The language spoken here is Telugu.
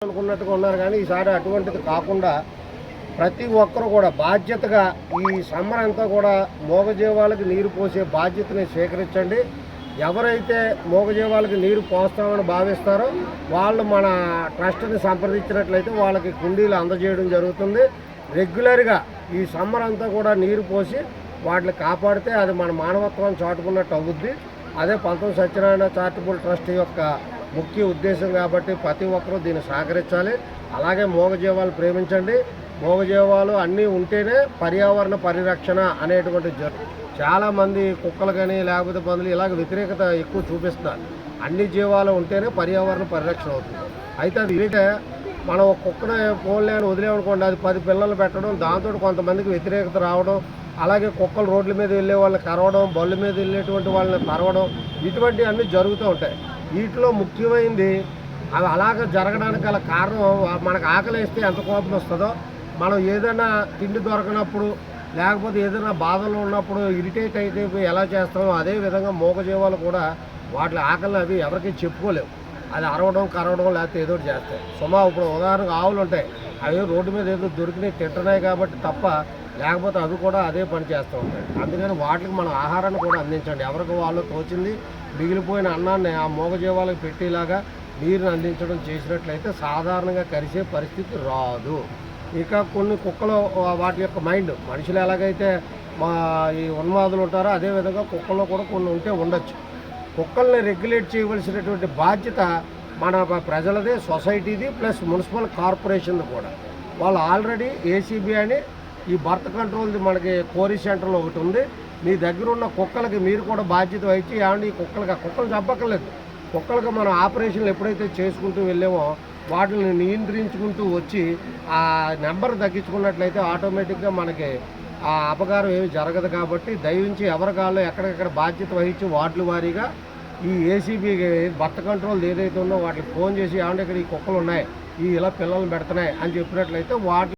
అనుకున్నట్టుగా ఉన్నారు కానీ ఈసారి అటువంటిది కాకుండా ప్రతి ఒక్కరు కూడా బాధ్యతగా ఈ సమ్మర్ అంతా కూడా మూగజీవాలకు నీరు పోసే బాధ్యతని స్వీకరించండి. ఎవరైతే మూగజీవాలకు నీరు పోస్తామని భావిస్తారో వాళ్ళు మన ట్రస్ట్ని సంప్రదించినట్లయితే వాళ్ళకి కుండీలు అందజేయడం జరుగుతుంది. రెగ్యులర్గా ఈ సమ్మర్ అంతా కూడా నీరు పోసి వాటిని కాపాడితే అది మన మానవత్వాన్ని చాటుకున్నట్టు అవుద్ది. అదే పంతం సత్యనారాయణ చారిటబుల్ ట్రస్ట్ యొక్క ముఖ్య ఉద్దేశం కాబట్టి ప్రతి ఒక్కరూ దీన్ని సహకరించాలి. అలాగే మూగజీవాలు ప్రేమించండి. మూగజీవాలు అన్నీ ఉంటేనే పర్యావరణ పరిరక్షణ అనేటువంటి చాలామంది కుక్కలు కానీ లేకపోతే పందులు ఇలాగ వ్యతిరేకత ఎక్కువ చూపిస్తున్నారు. అన్ని జీవాలు ఉంటేనే పర్యావరణ పరిరక్షణ అవుతుంది. అయితే అది ఏంటంటే మనం ఒక కుక్కను పోన్లే అని వదిలేమనుకోండి, అది 10 పిల్లలు పెట్టడం, దాంతో కొంతమందికి వ్యతిరేకత రావడం, అలాగే కుక్కలు రోడ్ల మీద వెళ్ళే వాళ్ళని కరవడం, బళ్ళ మీద వెళ్ళేటువంటి వాళ్ళని కరవడం, ఇటువంటివి అన్నీ జరుగుతూ ఉంటాయి. వీటిలో ముఖ్యమైనది అవి అలాగ జరగడానికి గల కారణం మనకు ఆకలి వేస్తే ఎంత కోపం వస్తుందో, మనం ఏదైనా తిండి దొరకనప్పుడు లేకపోతే ఏదైనా బాధలు ఉన్నప్పుడు ఇరిటేట్ అయితే ఎలా చేస్తామో అదేవిధంగా మూగజీవాలు కూడా వాటి ఆకలిని అవి ఎవరికి చెప్పుకోలేవు. అది అరవడం కరవడం లేకపోతే ఏదో చేస్తాయి. ఇప్పుడు ఉదాహరణకు ఆవులు ఉంటాయి, అవి రోడ్డు మీద ఏదో దొరికినాయి తింటున్నాయి కాబట్టి తప్ప, లేకపోతే అవి కూడా అదే పని చేస్తూ ఉంటాయి. అందుకని వాటికి మనం ఆహారాన్ని కూడా అందించండి. ఎవరికి వాళ్ళు తోచింది మిగిలిపోయిన అన్నాన్ని ఆ మూగజీవాలకు పెట్టేలాగా నీరుని అందించడం చేసినట్లయితే సాధారణంగా కరిసే పరిస్థితి రాదు. ఇక కొన్ని కుక్కలు వాటి యొక్క మైండ్ మనుషులు ఎలాగైతే ఈ ఉన్మాదులు ఉంటారో అదేవిధంగా కుక్కల్లో కూడా కొన్ని ఉంటే ఉండొచ్చు. కుక్కల్ని రెగ్యులేట్ చేయవలసినటువంటి బాధ్యత మన ప్రజలదే, సొసైటీది, ప్లస్ మున్సిపల్ కార్పొరేషన్ది కూడా. వాళ్ళు ఆల్రెడీ ఏసీబీ అని ఈ బర్త్ కంట్రోల్ది మనకి కోరీ సెంటర్లో ఒకటి ఉంది. మీ దగ్గర ఉన్న కుక్కలకి మీరు కూడా బాధ్యత వహించి ఏమంటే ఈ కుక్కలు చంపక్కర్లేదు, కుక్కలకు మనం ఆపరేషన్లు ఎప్పుడైతే చేసుకుంటూ వెళ్ళామో వాటిని నియంత్రించుకుంటూ వచ్చి ఆ నెంబర్ తగ్గించుకున్నట్లయితే ఆటోమేటిక్గా మనకి ఆ అపకారం ఏమి జరగదు. కాబట్టి దయవించి ఎవరి కాళ్ళు ఎక్కడికెక్కడ బాధ్యత వహించి వార్డుల వారీగా ఈ ఏసీబీ బర్త్ కంట్రోల్ ఏదైతే ఉందో వాటికి ఫోన్ చేసి ఏమంటే ఇక్కడ ఈ కుక్కలు ఉన్నాయి, ఈ ఇలా పిల్లలు పెడుతున్నాయి అని చెప్పినట్లయితే వాటి